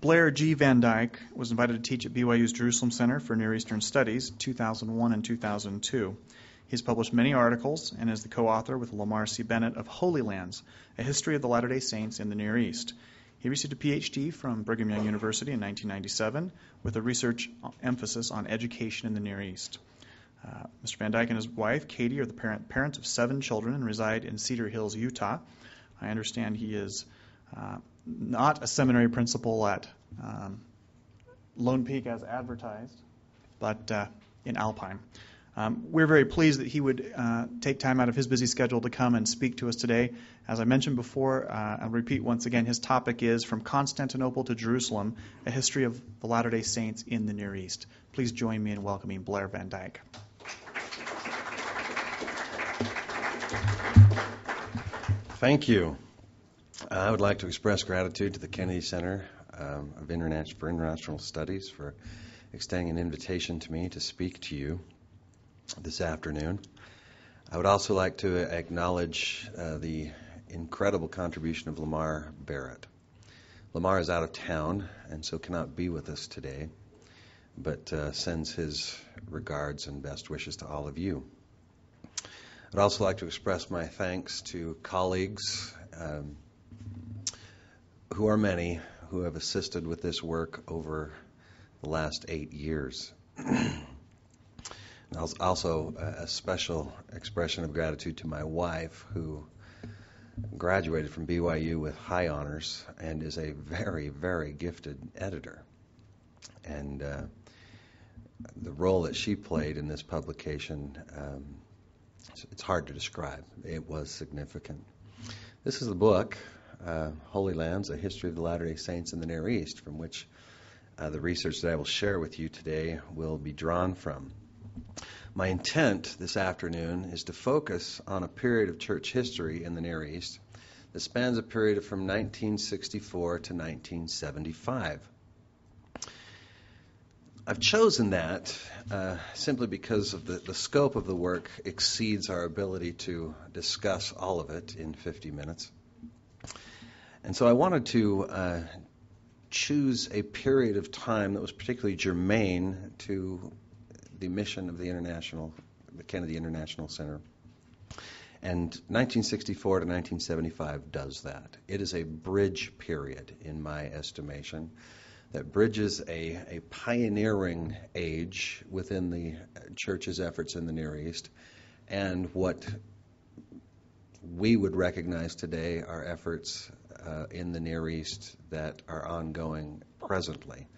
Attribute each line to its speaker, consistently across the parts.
Speaker 1: Blair G. Van Dyke was invited to teach at BYU's Jerusalem Center for Near Eastern Studies 2001 and 2002. He's published many articles and is the co-author with Lamar C. Bennett of Holy Lands, A History of the Latter-day Saints in the Near East. He received a PhD from Brigham Young University in 1997 with a research emphasis on education in the Near East. Mr. Van Dyke and his wife, Katie, are the parents of 7 children and reside in Cedar Hills, Utah. I understand he is not a seminary principal at Lone Peak as advertised, but in Alpine. We're very pleased that he would take time out of his busy schedule to come and speak to us today. As I mentioned before, I'll repeat once again, his topic is From Constantinople to Jerusalem, A History of the Latter-day Saints in the Near East. Please join me in welcoming Blair Van Dyke.
Speaker 2: Thank you. I would like to express gratitude to the Kennedy Center for International Studies for extending an invitation to me to speak to you this afternoon. I would also like to acknowledge the incredible contribution of Lamar Barrett. Lamar is out of town and so cannot be with us today, but sends his regards and best wishes to all of you. I'd also like to express my thanks to colleagues, who are many, who have assisted with this work over the last 8 years. Also, a special expression of gratitude to my wife, who graduated from BYU with high honors and is a very, very gifted editor. And the role that she played in this publication, it's hard to describe. It was significant. This is the book, Holy Lands, A History of the Latter-day Saints in the Near East, from which the research that I will share with you today will be drawn from. My intent this afternoon is to focus on a period of church history in the Near East that spans a period from 1964 to 1975. I've chosen that simply because of the scope of the work exceeds our ability to discuss all of it in 50 minutes. And so I wanted to choose a period of time that was particularly germane to the mission of the Kennedy International Center. And 1964 to 1975 does that. It is a bridge period, in my estimation, that bridges a pioneering age within the church's efforts in the Near East and what we would recognize today are efforts in the Near East that are ongoing presently,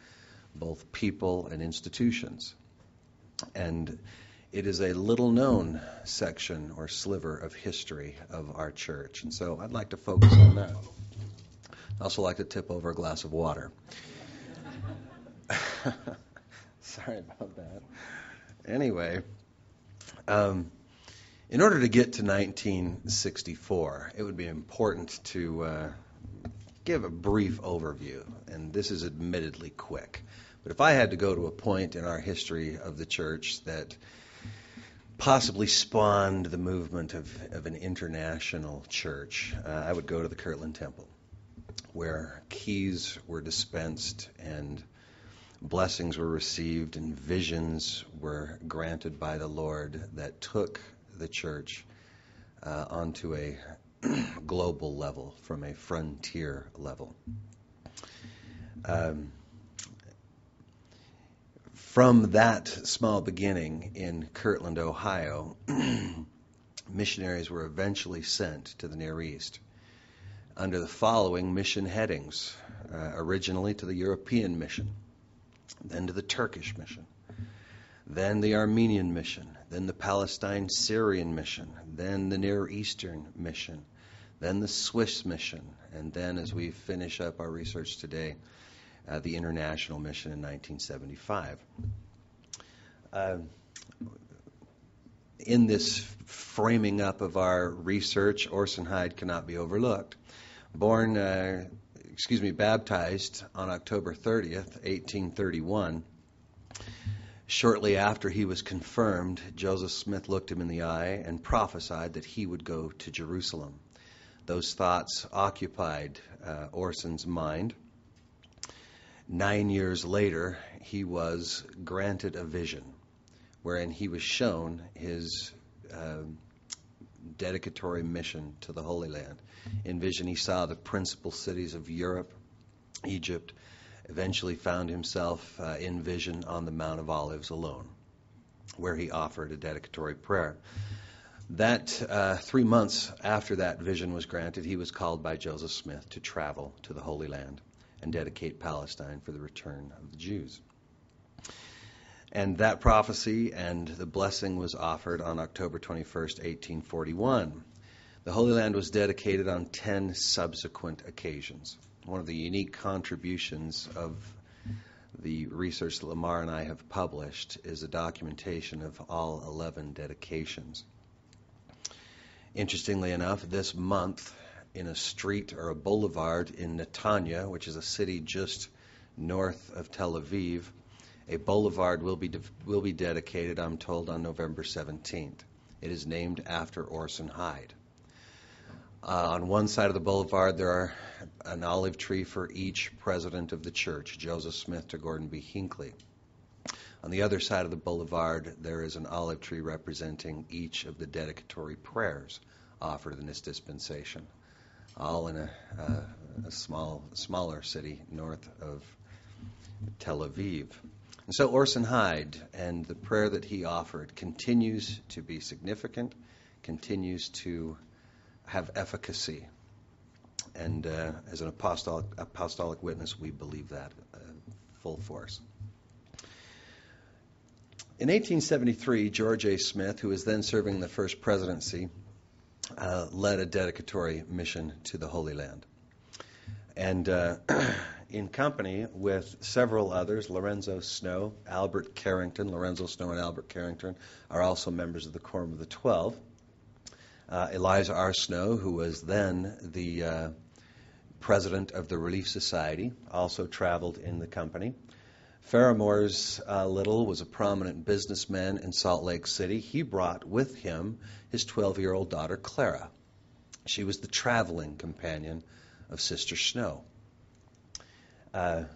Speaker 2: both people and institutions. And it is a little-known section or sliver of history of our church. And so I'd like to focus on that. I'd also like to tip over a glass of water. Sorry about that. Anyway, in order to get to 1964, it would be important to give a brief overview, and this is admittedly quick. But if I had to go to a point in our history of the church that possibly spawned the movement of an international church, I would go to the Kirtland Temple, where keys were dispensed and blessings were received and visions were granted by the Lord that took the church onto a global level from a frontier level. From that small beginning in Kirtland, Ohio, missionaries were eventually sent to the Near East under the following mission headings. Originally to the European mission, then to the Turkish mission, then the Armenian mission, then the Palestine-Syrian mission, then the Near Eastern mission, then the Swiss mission, and then, as we finish up our research today, the International Mission in 1975. In this framing up of our research, Orson Hyde cannot be overlooked. Baptized on October 30th, 1831. Shortly after he was confirmed, Joseph Smith looked him in the eye and prophesied that he would go to Jerusalem. Those thoughts occupied Orson's mind. 9 years later, he was granted a vision wherein he was shown his dedicatory mission to the Holy Land. In vision, he saw the principal cities of Europe, Egypt, eventually found himself in vision on the Mount of Olives alone, where he offered a dedicatory prayer. That 3 months after that vision was granted, he was called by Joseph Smith to travel to the Holy Land and dedicate Palestine for the return of the Jews. And that prophecy and the blessing was offered on October 21st, 1841. The Holy Land was dedicated on 10 subsequent occasions. One of the unique contributions of the research that Lamar and I have published is a documentation of all 11 dedications. Interestingly enough, this month, in a street or a boulevard in Netanya, which is a city just north of Tel Aviv, a boulevard will be dedicated, I'm told, on November 17th. It is named after Orson Hyde. On one side of the boulevard, there are an olive tree for each president of the church, Joseph Smith to Gordon B. Hinckley. On the other side of the boulevard, there is an olive tree representing each of the dedicatory prayers offered in this dispensation, all in a smaller city north of Tel Aviv. And so Orson Hyde and the prayer that he offered continues to be significant, continues to have efficacy. And as an apostolic witness, we believe that full force. In 1873, George A. Smith, who was then serving the first presidency, led a dedicatory mission to the Holy Land. And in company with several others, Lorenzo Snow, Albert Carrington, Lorenzo Snow and Albert Carrington are also members of the Quorum of the 12. Eliza R. Snow, who was then the president of the Relief Society, also traveled in the company. Faramores Little was a prominent businessman in Salt Lake City. He brought with him his 12-year-old daughter, Clara. She was the traveling companion of Sister Snow. I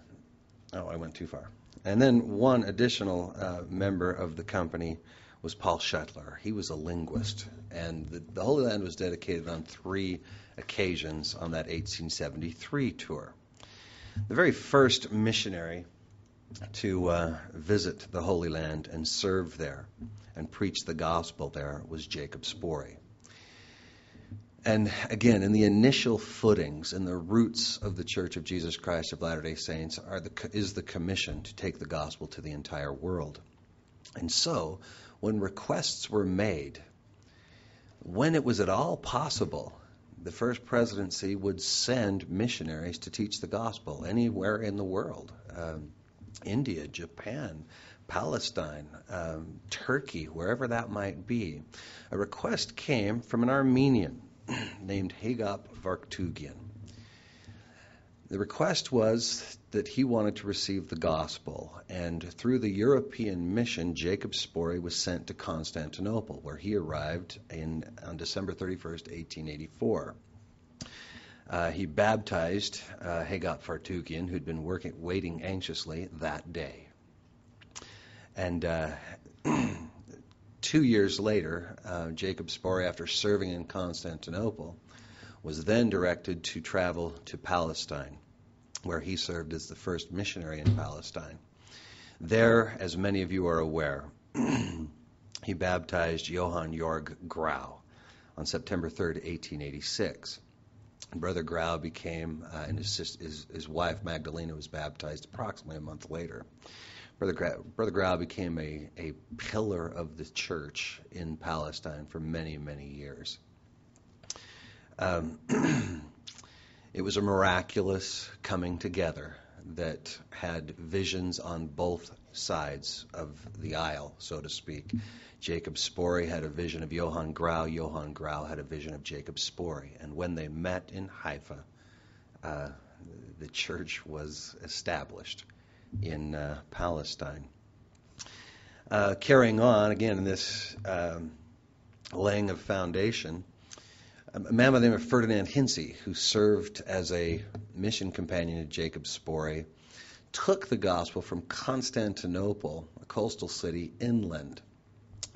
Speaker 2: went too far. And then one additional member of the company was Paul Shuttler. He was a linguist, and the Holy Land was dedicated on 3 occasions on that 1873 tour. The very first missionary to visit the Holy Land and serve there and preach the gospel there was Jacob Sporey. And again, in the initial footings, in the roots of the Church of Jesus Christ of Latter-day Saints is the commission to take the gospel to the entire world. And so, when requests were made, when it was at all possible, the first presidency would send missionaries to teach the gospel anywhere in the world. India, Japan, Palestine, Turkey, wherever that might be. A request came from an Armenian named Hagop Vartugian. The request was that he wanted to receive the gospel, and through the European mission, Jacob Sporey was sent to Constantinople, where he arrived on December 31st, 1884. He baptized Hagop Vartugian, who'd been waiting anxiously that day. And 2 years later, Jacob Sporey, after serving in Constantinople, was then directed to travel to Palestine, where he served as the first missionary in Palestine. There, as many of you are aware, he baptized Johann Jorg Grau on September 3rd, 1886. Brother Grau became, and his wife Magdalena was baptized approximately a month later. Brother Grau became a pillar of the church in Palestine for many, many years. It was a miraculous coming together that had visions on both sides of the aisle, so to speak. Jacob Sporey had a vision of Johann Grau. Johann Grau had a vision of Jacob Sporey. And when they met in Haifa, the church was established in Palestine. Carrying on, again, in this laying of foundation, a man by the name of Ferdinand Hinsey, who served as a mission companion to Jacob Sporey, took the gospel from Constantinople, a coastal city, inland,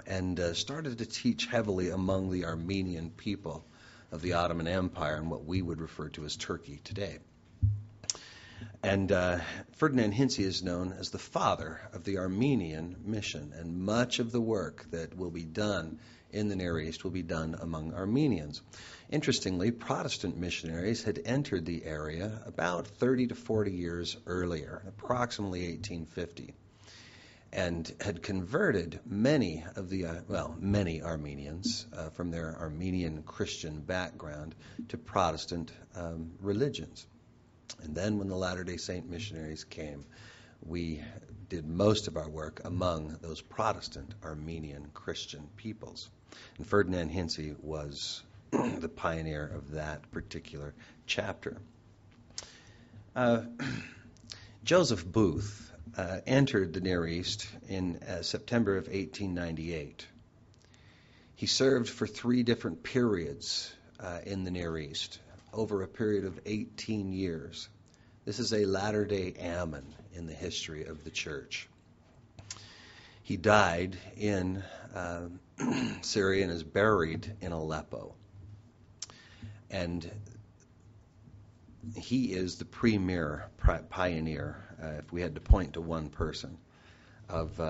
Speaker 2: and started to teach heavily among the Armenian people of the Ottoman Empire and what we would refer to as Turkey today. And Ferdinand Hinze is known as the father of the Armenian mission, and much of the work that will be done in the Near East will be done among Armenians. Interestingly, Protestant missionaries had entered the area about 30 to 40 years earlier, approximately 1850, and had converted many Armenians from their Armenian Christian background to Protestant religions. And then when the Latter-day Saint missionaries came, we did most of our work among those Protestant Armenian Christian peoples. And Ferdinand Hinze was the pioneer of that particular chapter. Joseph Booth entered the Near East in September of 1898. He served for 3 different periods in the Near East, over a period of 18 years. This is a latter-day Ammon in the history of the church. He died in Syria and is buried in Aleppo. And he is the premier pioneer, if we had to point to one person, of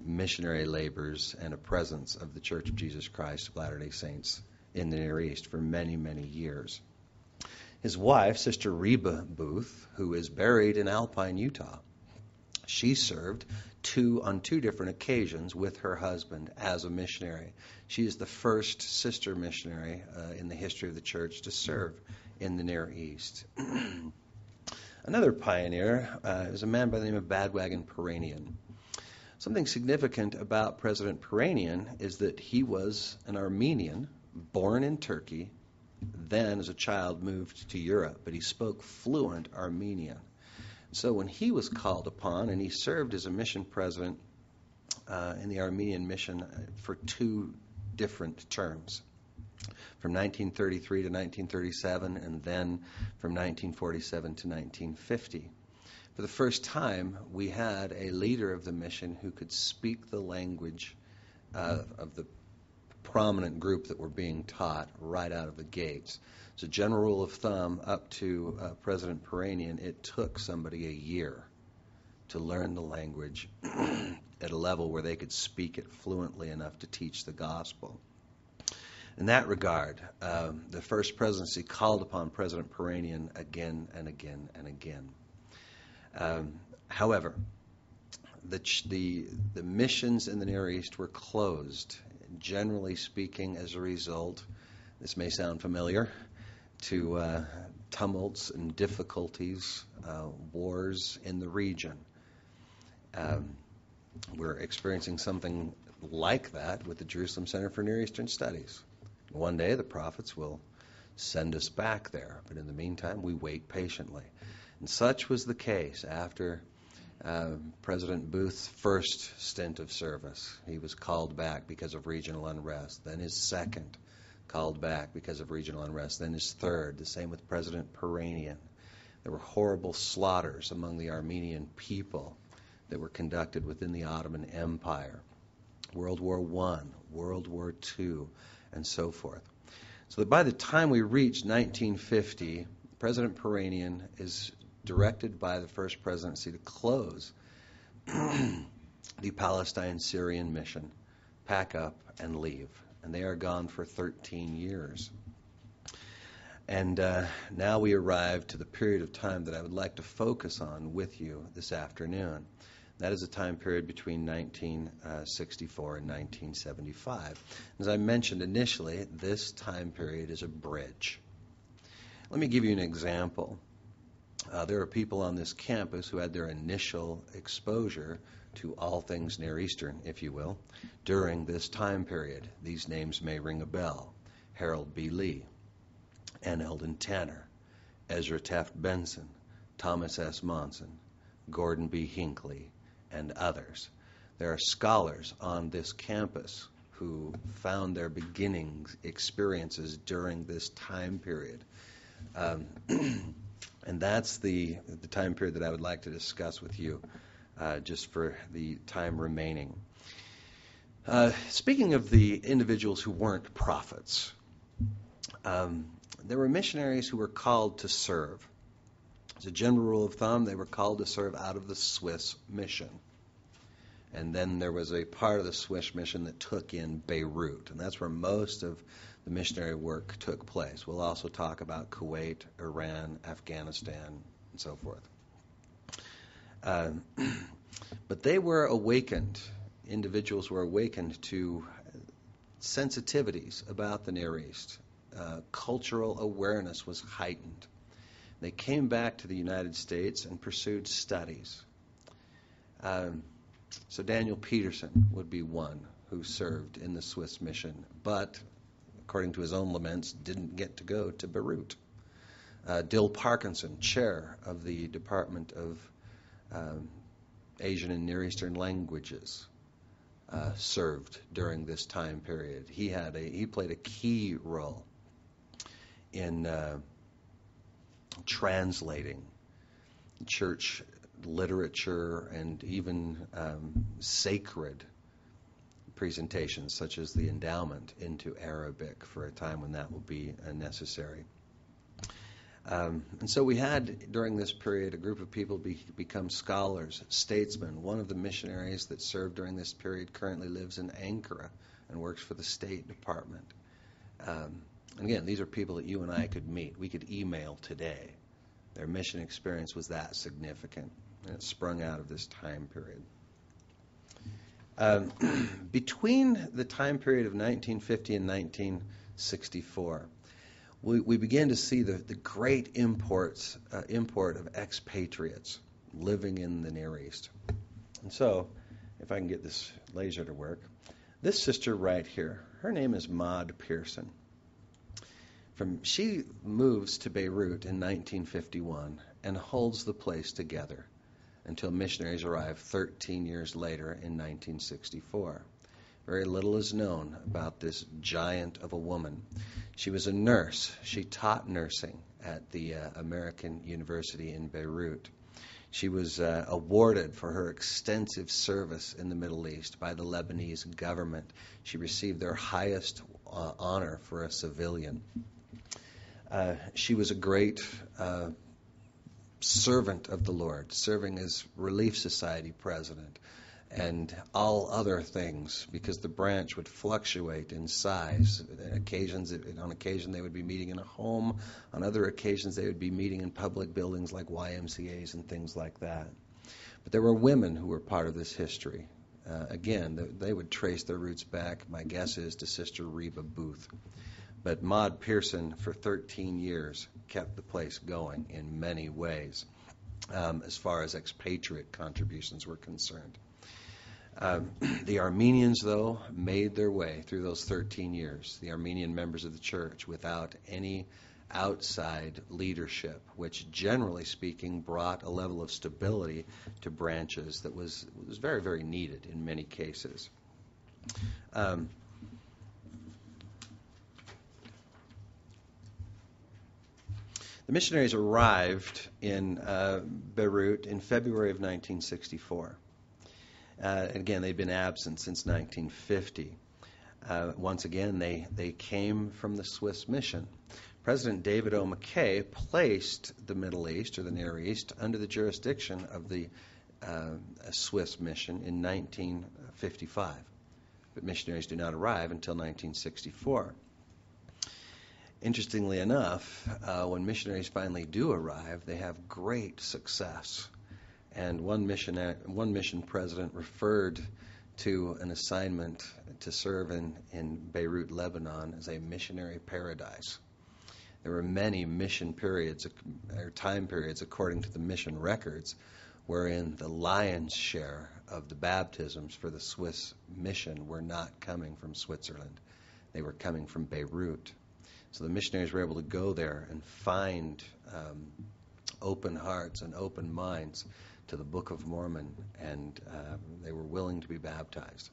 Speaker 2: missionary labors and a presence of the Church of Jesus Christ of Latter-day Saints in the Near East for many, many years. His wife, Sister Reba Booth, who is buried in Alpine, Utah, she served on 2 different occasions with her husband as a missionary. She is the first sister missionary in the history of the church to serve in the Near East. Another pioneer is a man by the name of Badwagon Peranian. Something significant about President Peranian is that he was an Armenian, born in Turkey, then as a child moved to Europe, but he spoke fluent Armenian. So when he was called upon, and he served as a mission president in the Armenian mission for 2 different terms, from 1933 to 1937, and then from 1947 to 1950. For the first time, we had a leader of the mission who could speak the language of the prominent group that were being taught right out of the gates. As a general rule of thumb, up to President Peranian, it took somebody a year to learn the language at a level where they could speak it fluently enough to teach the gospel. In that regard, the first presidency called upon President Peranian again and again and again. However, the missions in the Near East were closed, generally speaking, as a result, this may sound familiar, to tumults and difficulties, wars in the region. We're experiencing something like that with the Jerusalem Center for Near Eastern Studies. One day the prophets will send us back there, but in the meantime we wait patiently. And such was the case after President Booth's first stint of service. He was called back because of regional unrest. Then his second, called back because of regional unrest. Then his third, the same with President Peranian. There were horrible slaughters among the Armenian people that were conducted within the Ottoman Empire. World War I, World War II, and so forth. So that by the time we reach 1950, President Peranian is directed by the first presidency to close the Palestine-Syrian mission, pack up and leave. And they are gone for 13 years. And now we arrive to the period of time that I would like to focus on with you this afternoon. That is a time period between 1964 and 1975. As I mentioned initially, this time period is a bridge. Let me give you an example. There are people on this campus who had their initial exposure to all things Near Eastern, if you will, during this time period. These names may ring a bell. Harold B. Lee, N. Eldon Tanner, Ezra Taft Benson, Thomas S. Monson, Gordon B. Hinckley, and others. There are scholars on this campus who found their beginnings experiences during this time period. And that's the time period that I would like to discuss with you, just for the time remaining. Speaking of the individuals who weren't prophets, there were missionaries who were called to serve. As a general rule of thumb, they were called to serve out of the Swiss mission. And then there was a part of the Swiss mission that took in Beirut, and that's where most of the missionary work took place. We'll also talk about Kuwait, Iran, Afghanistan, and so forth. But they were awakened. Individuals were awakened to sensitivities about the Near East. Cultural awareness was heightened. They came back to the United States and pursued studies. So Daniel Peterson would be one who served in the Swiss mission, but, according to his own laments, didn't get to go to Beirut. Dill Parkinson, chair of the Department of Asian and Near Eastern Languages, served during this time period. He played a key role in translating church literature and even sacred presentations such as the endowment into Arabic for a time when that would be necessary. And so we had, during this period, a group of people become scholars, statesmen. One of the missionaries that served during this period currently lives in Ankara and works for the State Department. And again, these are people that you and I could meet. We could email today. Their mission experience was that significant, and it sprung out of this time period. Between the time period of 1950 and 1964, we began to see the great import of expatriates living in the Near East. And so, if I can get this laser to work, this sister right here, her name is Maud Pearson. She moves to Beirut in 1951 and holds the place together until missionaries arrive 13 years later in 1964. Very little is known about this giant of a woman. She was a nurse. She taught nursing at the American University in Beirut. She was awarded for her extensive service in the Middle East by the Lebanese government. She received their highest honor for a civilian. She was a great servant of the Lord, serving as Relief Society president and all other things, because the branch would fluctuate in size. On occasion they would be meeting in a home. On other occasions they would be meeting in public buildings like YMCAs and things like that. But there were women who were part of this history. Again, they would trace their roots back, my guess is, to Sister Reba Booth. But Maud Pearson, for 13 years, kept the place going in many ways, as far as expatriate contributions were concerned. The Armenians, though, made their way through those 13 years, the Armenian members of the church, without any outside leadership, which, generally speaking, brought a level of stability to branches that was very, very needed in many cases. The missionaries arrived in Beirut in February of 1964. Again, they'd been absent since 1950. Once again, they came from the Swiss mission. President David O. McKay placed the Middle East, or the Near East, under the jurisdiction of the Swiss mission in 1955. But missionaries do not arrive until 1964. Interestingly enough, when missionaries finally do arrive, they have great success. And one mission president referred to an assignment to serve in Beirut, Lebanon, as a missionary paradise. There were many mission periods, or time periods, according to the mission records, wherein the lion's share of the baptisms for the Swiss mission were not coming from Switzerland. They were coming from Beirut. So the missionaries were able to go there and find open hearts and open minds to the Book of Mormon, and they were willing to be baptized.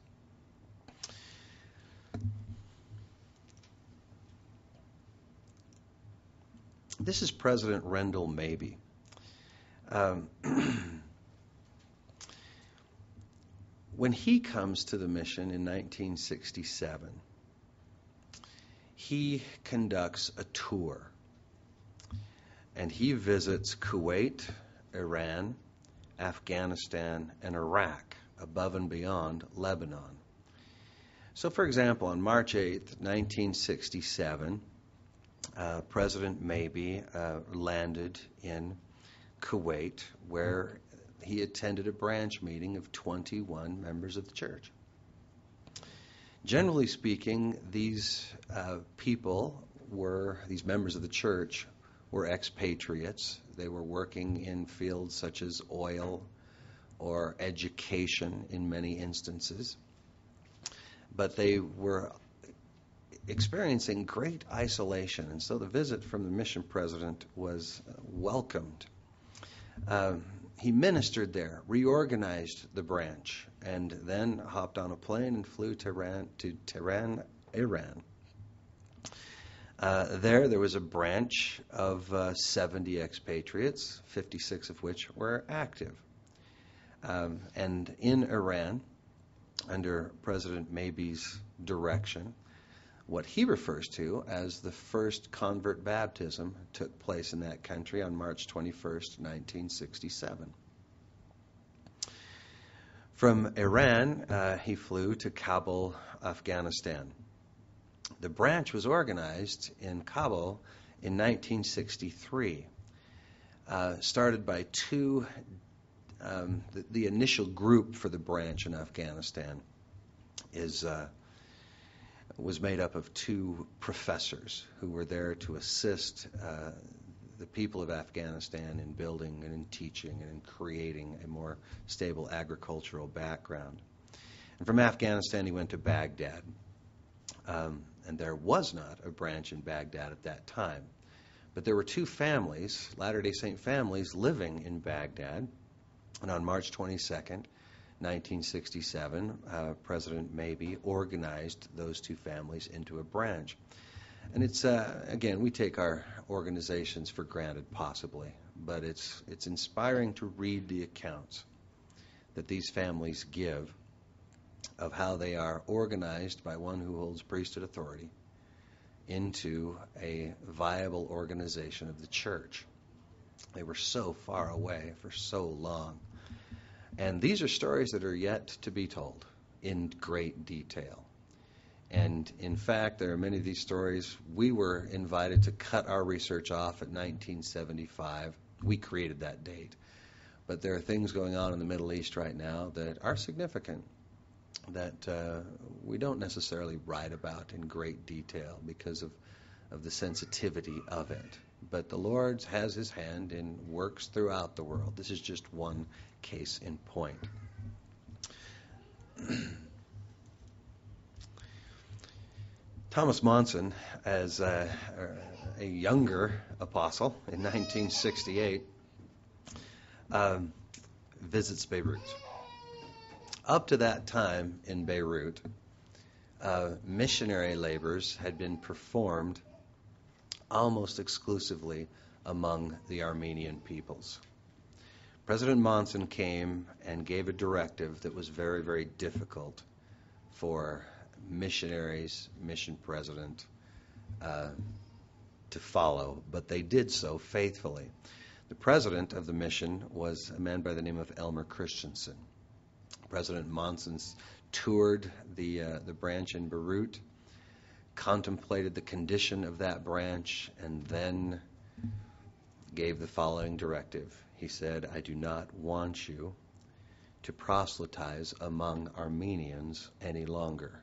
Speaker 2: This is President Rendell Mabee. When he comes to the mission in 1967, he conducts a tour, and he visits Kuwait, Iran, Afghanistan, and Iraq, above and beyond Lebanon. So, for example, on March 8th, 1967, President Mabee landed in Kuwait, where he attended a branch meeting of 21 members of the church. Generally speaking, these these members of the church, were expatriates. They were working in fields such as oil or education in many instances. But they were experiencing great isolation, and so the visit from the mission president was welcomed. He ministered there, reorganized the branch, and then hopped on a plane and flew to Tehran, Iran. There was a branch of 70 expatriates, 56 of which were active. And in Iran, under President Mabee's direction, what he refers to as the first convert baptism took place in that country on March 21st, 1967. From Iran, he flew to Kabul, Afghanistan. The branch was organized in Kabul in 1963, started by two. The initial group for the branch in Afghanistan was made up of two professors who were there to assist the people of Afghanistan in building and in teaching and in creating a more stable agricultural background. And from Afghanistan, he went to Baghdad. And there was not a branch in Baghdad at that time. But there were two families, Latter-day Saint families, living in Baghdad. And on March 22nd, 1967, President Mabee organized those two families into a branch. And it's, again, we take our organizations for granted, possibly, but it's inspiring to read the accounts that these families give of how they are organized by one who holds priesthood authority into a viable organization of the church. They were so far away for so long. And these are stories that are yet to be told in great detail. And in fact, there are many of these stories. We were invited to cut our research off at 1975. We created that date. But there are things going on in the Middle East right now that are significant, that we don't necessarily write about in great detail because of the sensitivity of it. But the Lord has his hand and works throughout the world. This is just one case in point. Thomas Monson, as a younger apostle in 1968, visits Beirut. Up to that time in Beirut, missionary labors had been performed almost exclusively among the Armenian peoples. President Monson came and gave a directive that was very, very difficult for missionaries, mission president, to follow, but they did so faithfully. The president of the mission was a man by the name of Elmer Christensen. President Monson toured the branch in Beirut, contemplated the condition of that branch, and then gave the following directive. He said, "I do not want you to proselytize among Armenians any longer."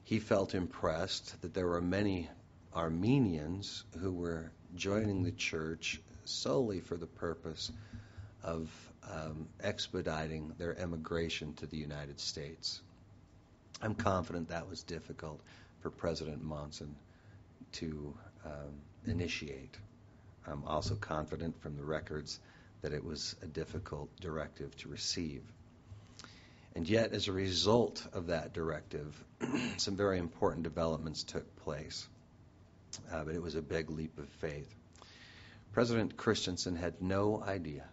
Speaker 2: He felt impressed that there were many Armenians who were joining the church solely for the purpose of expediting their emigration to the United States. I'm confident that was difficult for President Monson to initiate. I'm also confident from the records that it was a difficult directive to receive. And yet, as a result of that directive, some very important developments took place. but it was a big leap of faith. President Christensen had no idea,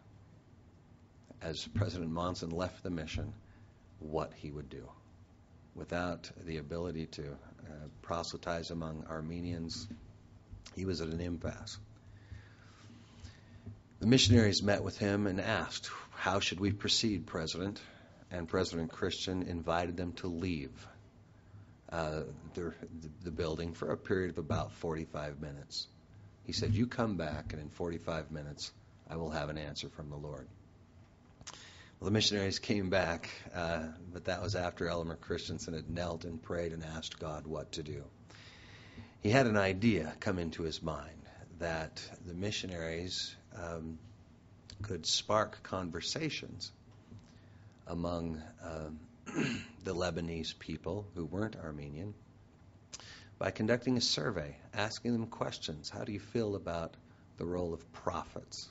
Speaker 2: as President Monson left the mission, what he would do. Without the ability to proselytize among Armenians, he was at an impasse. The missionaries met with him and asked, "How should we proceed, President?" And President Christian invited them to leave the building for a period of about 45 minutes. He said, "You come back, and in 45 minutes, I will have an answer from the Lord." Well, the missionaries came back, but that was after Elmer Christensen had knelt and prayed and asked God what to do. He had an idea come into his mind that the missionaries could spark conversations among the Lebanese people who weren't Armenian by conducting a survey, asking them questions. How do you feel about the role of prophets?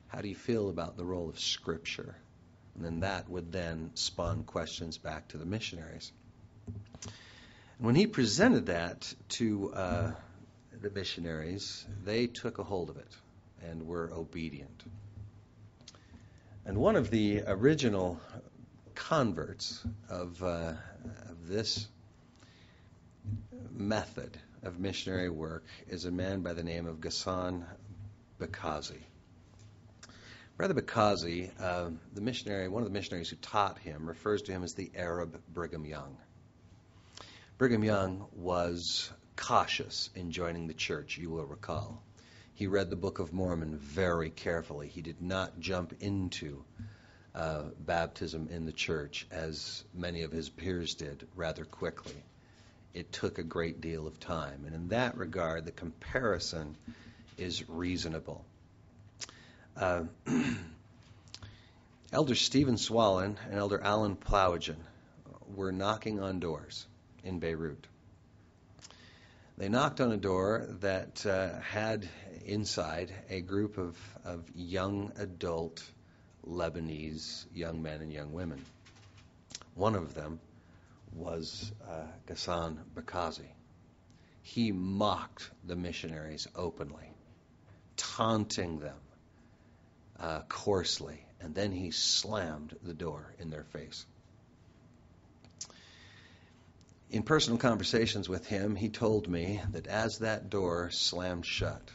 Speaker 2: How do you feel about the role of Scripture? And then that would then spawn questions back to the missionaries. And when he presented that to the missionaries, they took a hold of it and were obedient. And one of the original converts of this method of missionary work is a man by the name of Ghassan Bakazi. Brother Bakazi, the missionary, one of the missionaries who taught him, refers to him as the Arab Brigham Young. Brigham Young was cautious in joining the church, you will recall. He read the Book of Mormon very carefully. He did not jump into baptism in the church as many of his peers did rather quickly. It took a great deal of time. And in that regard, the comparison is reasonable. Elder Stephen Swallen and Elder Alan Plowagen were knocking on doors in Beirut. They knocked on a door that had inside a group of young adult Lebanese young men and young women. One of them was Ghassan Bakazi. He mocked the missionaries openly, taunting them coarsely, and then he slammed the door in their face. In personal conversations with him, he told me that as that door slammed shut,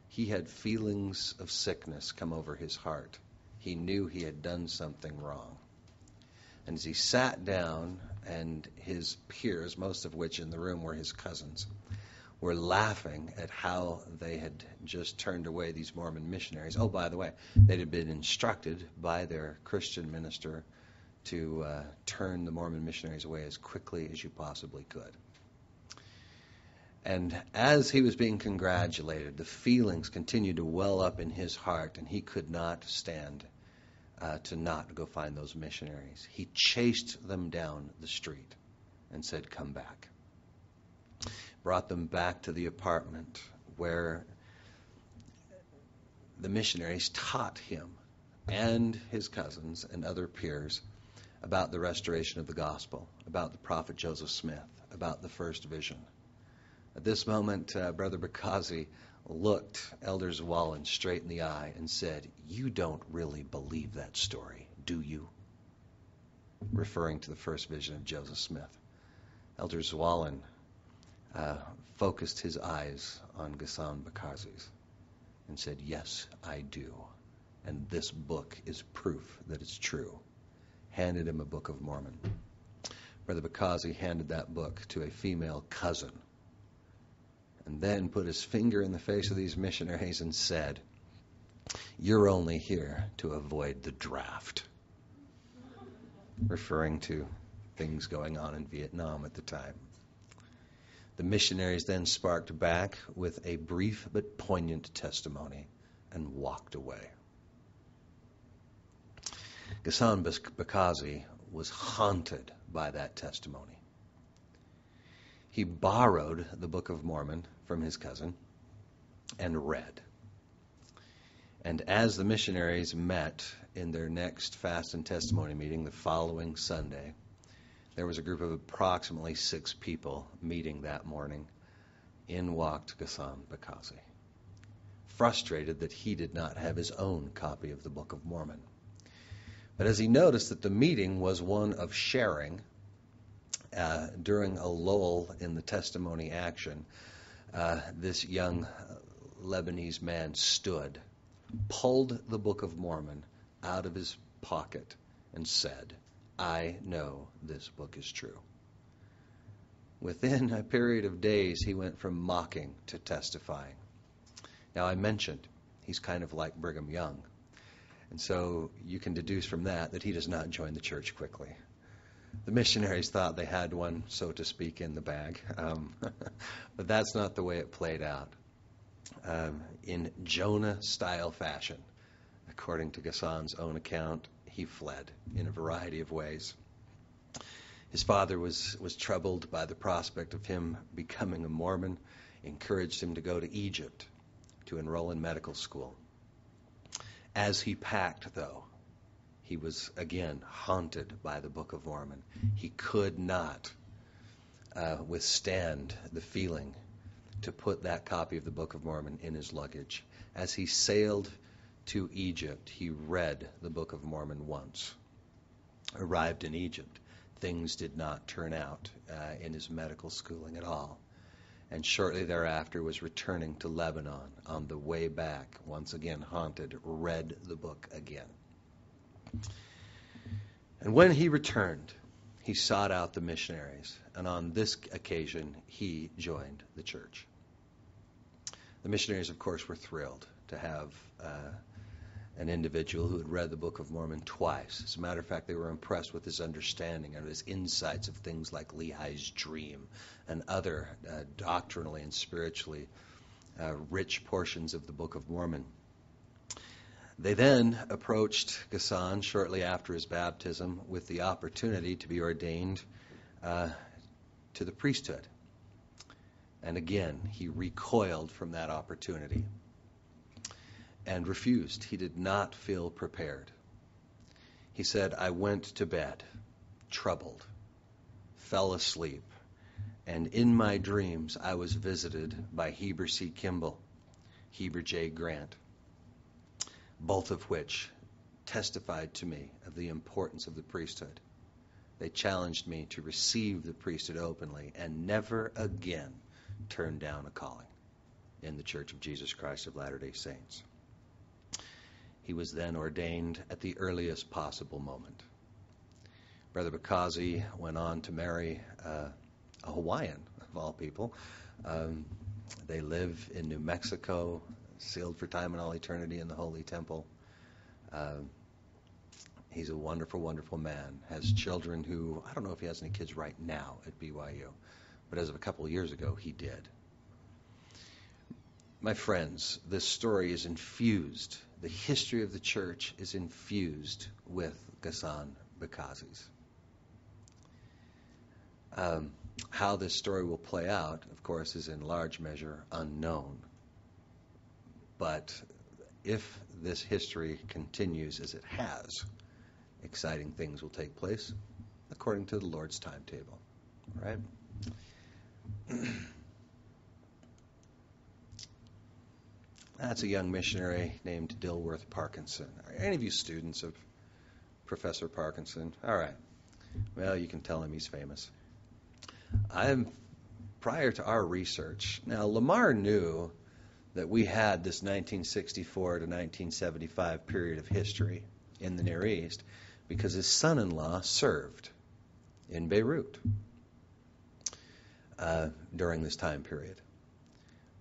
Speaker 2: he had feelings of sickness come over his heart. He knew he had done something wrong. And as he sat down, and his peers, most of which in the room were his cousins, were laughing at how they had just turned away these Mormon missionaries. Oh, by the way, they had been instructed by their Christian minister to turn the Mormon missionaries away as quickly as you possibly could. And as he was being congratulated, the feelings continued to well up in his heart, and he could not stand to not go find those missionaries. He chased them down the street and said, "Come back." Brought them back to the apartment where the missionaries taught him and his cousins and other peers about the restoration of the gospel, about the prophet Joseph Smith, about the first vision. At this moment, Brother Bakazi looked Elder Zwollen straight in the eye and said, "You don't really believe that story, do you?" Referring to the first vision of Joseph Smith. Elder Zwollen focused his eyes on Ghassan Bakazi's and said, "Yes, I do. And this book is proof that it's true." Handed him a Book of Mormon. Brother Bakazi handed that book to a female cousin and then put his finger in the face of these missionaries and said, "You're only here to avoid the draft," referring to things going on in Vietnam at the time. The missionaries then sparked back with a brief but poignant testimony and walked away. Ghassan Bakazi was haunted by that testimony. He borrowed the Book of Mormon from his cousin and read. And as the missionaries met in their next fast and testimony meeting the following Sunday, there was a group of approximately 6 people meeting that morning in walked Ghassan Bakazi, frustrated that he did not have his own copy of the Book of Mormon. But as he noticed that the meeting was one of sharing, during a lull in the testimony action, this young Lebanese man stood, pulled the Book of Mormon out of his pocket, and said, "I know this book is true." Within a period of days, he went from mocking to testifying. Now, I mentioned he's kind of like Brigham Young. And so you can deduce from that he does not join the church quickly. The missionaries thought they had one, so to speak, in the bag. But that's not the way it played out. In Jonah-style fashion, according to Ghassan's own account, he fled in a variety of ways. His father was troubled by the prospect of him becoming a Mormon, encouraged him to go to Egypt to enroll in medical school. As he packed, though, he was again haunted by the Book of Mormon. He could not withstand the feeling to put that copy of the Book of Mormon in his luggage. As he sailed to Egypt, he read the Book of Mormon once. Arrived in Egypt, things did not turn out in his medical schooling at all. And shortly thereafter was returning to Lebanon. On the way back, once again haunted, read the book again. And when he returned, he sought out the missionaries, and on this occasion, he joined the church. The missionaries, of course, were thrilled to have an individual who had read the Book of Mormon twice. As a matter of fact, they were impressed with his understanding and his insights of things like Lehi's dream and other doctrinally and spiritually rich portions of the Book of Mormon. They then approached Ghassan shortly after his baptism with the opportunity to be ordained to the priesthood. And again, he recoiled from that opportunity and refused. He did not feel prepared. He said, "I went to bed, troubled, fell asleep, and in my dreams I was visited by Heber C. Kimball, Heber J. Grant, both of which testified to me of the importance of the priesthood. They challenged me to receive the priesthood openly and never again turn down a calling in the Church of Jesus Christ of Latter-day Saints." He was then ordained at the earliest possible moment. Brother Bakazi went on to marry a Hawaiian, of all people. They live in New Mexico, sealed for time and all eternity in the Holy Temple. He's a wonderful, wonderful man. Has children who, I don't know if he has any kids right now at BYU, but as of a couple of years ago, he did. My friends, this story is infused. The history of the church is infused with Ghassan Bakazi's. How this story will play out, of course, is in large measure unknown. But if this history continues as it has, exciting things will take place according to the Lord's timetable. Right? That's a young missionary named Dilworth Parkinson. Are any of you students of Professor Parkinson? All right. Well, you can tell him he's famous. Prior to our research, now Lamar knew that we had this 1964 to 1975 period of history in the Near East because his son-in-law served in Beirut during this time period.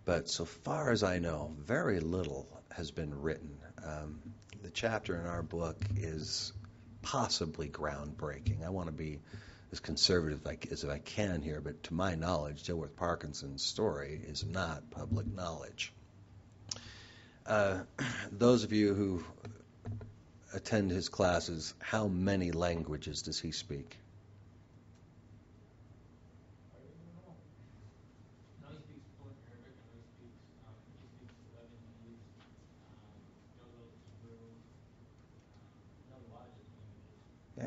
Speaker 2: But so far as I know, very little has been written. The chapter in our book is possibly groundbreaking. I want to be as conservative as I can here, but to my knowledge, Dilworth Parkinson's story is not public knowledge. Those of you who attend his classes, how many languages does he speak?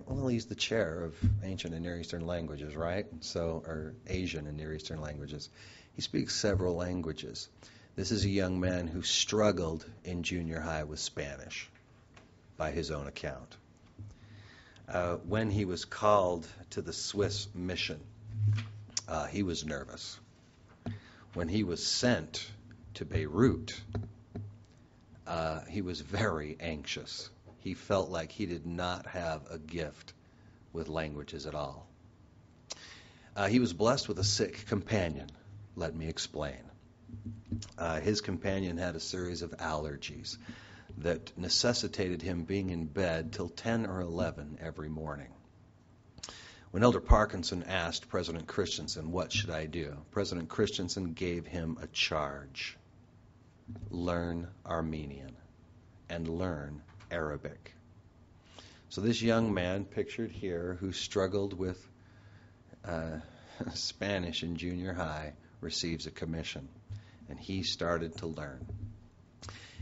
Speaker 2: Well, he's the chair of ancient and Near Eastern languages, right? Or Asian and Near Eastern languages. He speaks several languages. This is a young man who struggled in junior high with Spanish, by his own account. When he was called to the Swiss mission, he was nervous. When he was sent to Beirut, he was very anxious. He felt like he did not have a gift with languages at all. He was blessed with a sick companion. Let me explain. His companion had a series of allergies that necessitated him being in bed till 10 or 11 every morning. When Elder Parkinson asked President Christensen, "What should I do?" President Christensen gave him a charge. Learn Armenian and learn Arabic. So this young man, pictured here, who struggled with Spanish in junior high, receives a commission, and he started to learn.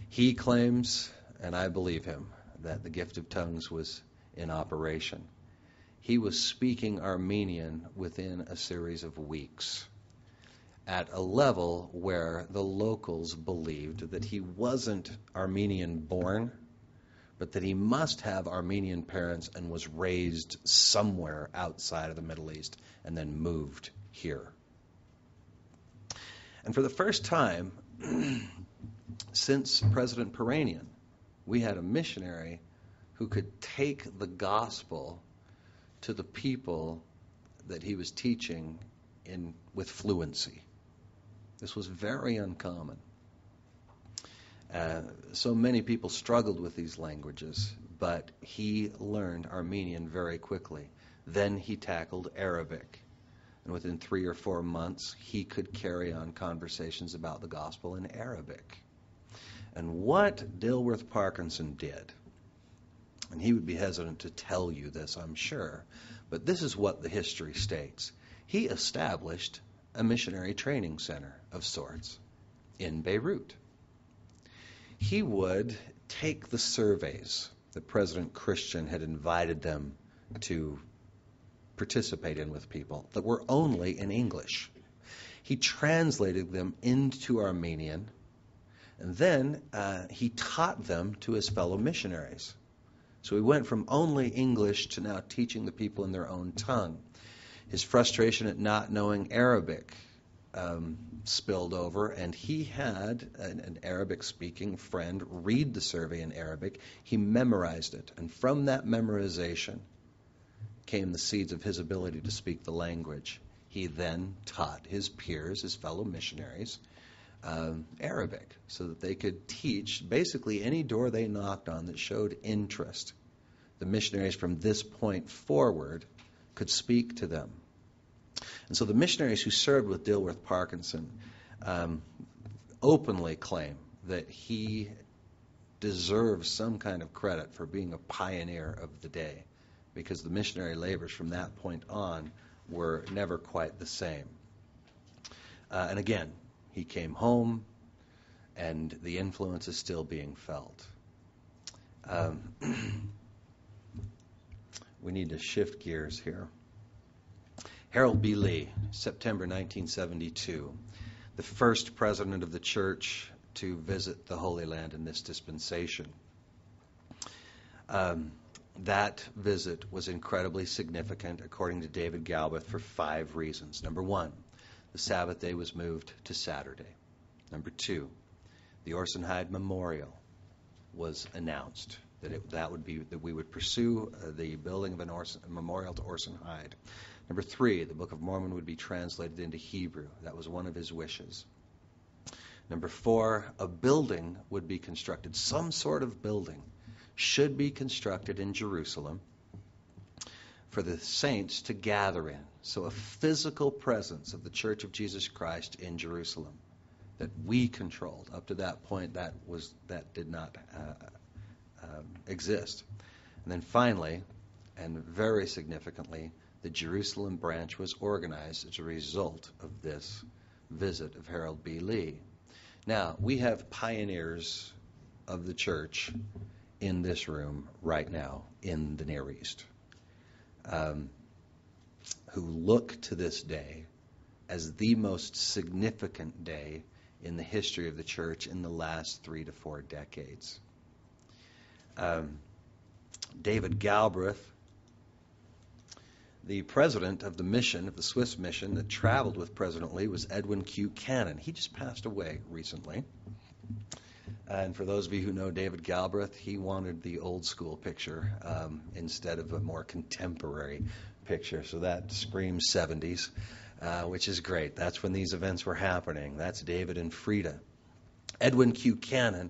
Speaker 2: He claims, and I believe him, that the gift of tongues was in operation. He was speaking Armenian within a series of weeks, at a level where the locals believed that he wasn't Armenian born, but that he must have Armenian parents and was raised somewhere outside of the Middle East and then moved here. And for the first time since President Peranian, we had a missionary who could take the gospel to the people that he was teaching with fluency. This was very uncommon. So many people struggled with these languages, but he learned Armenian very quickly. Then he tackled Arabic. And within 3 or 4 months, he could carry on conversations about the gospel in Arabic. And what Dilworth Parkinson did, and he would be hesitant to tell you this, I'm sure, but this is what the history states. He established a missionary training center of sorts in Beirut. He would take the surveys that President Christian had invited them to participate in with people that were only in English. He translated them into Armenian, and then he taught them to his fellow missionaries. So he went from only English to now teaching the people in their own tongue. His frustration at not knowing Arabic spilled over, and he had an Arabic-speaking friend read the survey in Arabic. He memorized it, and from that memorization came the seeds of his ability to speak the language. He then taught his peers, his fellow missionaries, Arabic, so that they could teach basically any door they knocked on that showed interest. The missionaries from this point forward could speak to them. And so the missionaries who served with Dilworth Parkinson openly claim that he deserves some kind of credit for being a pioneer of the day, because the missionary labors from that point on were never quite the same. And again, he came home, and the influence is still being felt. We need to shift gears here. Harold B. Lee, September 1972, the first president of the church to visit the Holy Land in this dispensation. That visit was incredibly significant, according to David Galbraith, for 5 reasons. Number 1, the Sabbath day was moved to Saturday. Number 2, the Orson Hyde Memorial was announced, that we would pursue the building of a memorial to Orson Hyde. Number 3, the Book of Mormon would be translated into Hebrew. That was one of his wishes. Number 4, a building would be constructed. Some sort of building should be constructed in Jerusalem for the saints to gather in. So a physical presence of the Church of Jesus Christ in Jerusalem that we controlled. Up to that point, that did not exist. And then finally, and very significantly, the Jerusalem branch was organized as a result of this visit of Harold B. Lee. Now, we have pioneers of the church in this room right now in the Near East. who look to this day as the most significant day in the history of the church in the last 3 to 4 decades. David Galbraith, the president of the mission, of the Swiss mission that traveled with President Lee, was Edwin Q. Cannon. He just passed away recently. And for those of you who know David Galbraith, he wanted the old school picture instead of a more contemporary picture. So that screams 70s, which is great. That's when these events were happening. That's David and Frida. Edwin Q. Cannon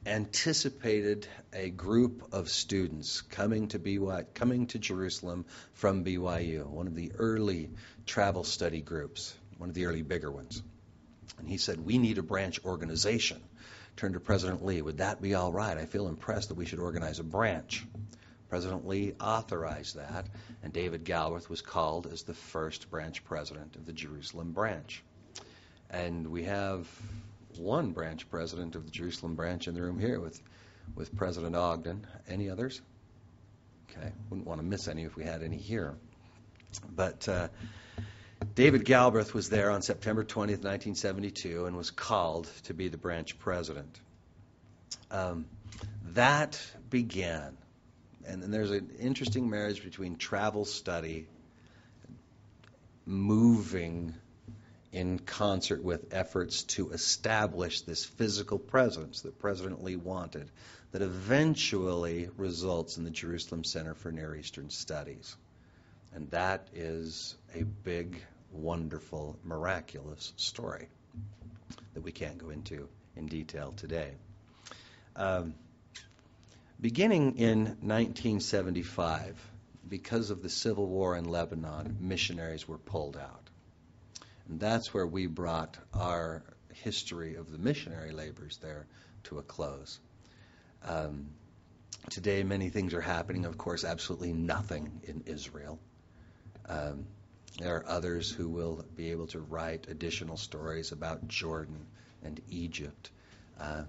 Speaker 2: anticipated a group of students coming to Jerusalem from BYU, one of the early travel study groups, one of the early bigger ones. And he said, we need a branch organization. Turned to President Lee, would that be all right? I feel impressed that we should organize a branch. President Lee authorized that, and David Galbraith was called as the first branch president of the Jerusalem branch. And we have one branch president of the Jerusalem branch in the room here with President Ogden. Any others? Okay, wouldn't want to miss any if we had any here. But David Galbraith was there on September 20th, 1972, and was called to be the branch president. That began, and there's an interesting marriage between travel study, moving in concert with efforts to establish this physical presence that President Lee wanted, that eventually results in the Jerusalem Center for Near Eastern Studies. And that is a big, wonderful, miraculous story that we can't go into in detail today. Beginning in 1975, because of the civil war in Lebanon, missionaries were pulled out. And that's where we brought our history of the missionary labors there to a close. Today, many things are happening. Of course, absolutely nothing in Israel. There are others who will be able to write additional stories about Jordan and Egypt,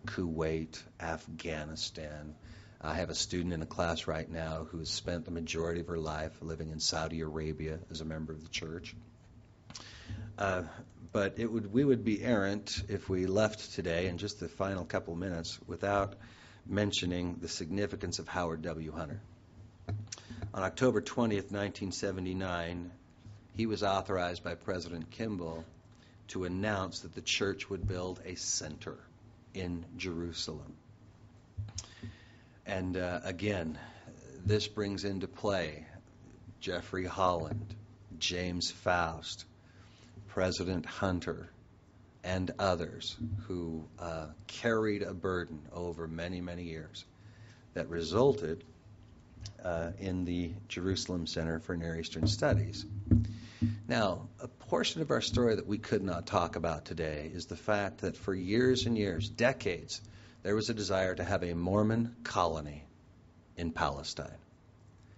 Speaker 2: Kuwait, Afghanistan. I have a student in a class right now who has spent the majority of her life living in Saudi Arabia as a member of the church. But we would be errant if we left today in just the final couple minutes without mentioning the significance of Howard W. Hunter. On October 20th, 1979, he was authorized by President Kimball to announce that the church would build a center in Jerusalem. And again, this brings into play Jeffrey Holland, James Faust, President Hunter, and others who carried a burden over many, many years that resulted in the Jerusalem Center for Near Eastern Studies. Now, a portion of our story that we could not talk about today is the fact that for years and years, decades, there was a desire to have a Mormon colony in Palestine.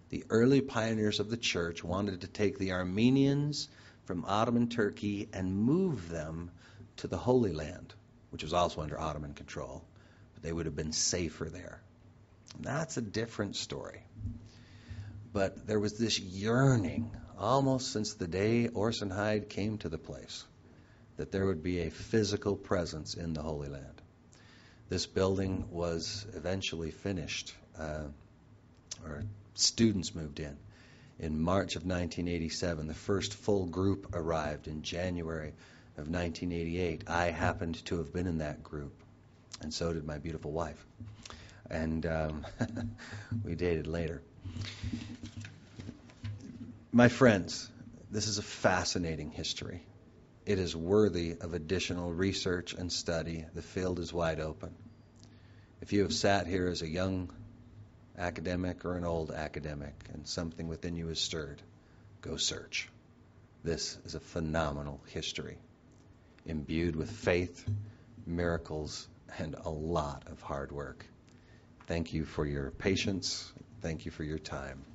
Speaker 2: The early pioneers of the church wanted to take the Armenians from Ottoman Turkey and move them to the Holy Land, which was also under Ottoman control, but they would have been safer there. And that's a different story. But there was this yearning, almost since the day Orson Hyde came to the place, that there would be a physical presence in the Holy Land. This building was eventually finished, or students moved in March of 1987. The first full group arrived in January of 1988. I happened to have been in that group, and so did my beautiful wife. And we dated later. My friends, this is a fascinating history. It is worthy of additional research and study. The field is wide open. If you have sat here as a young academic or an old academic and something within you is stirred, go search. This is a phenomenal history, imbued with faith, miracles, and a lot of hard work. Thank you for your patience. Thank you for your time.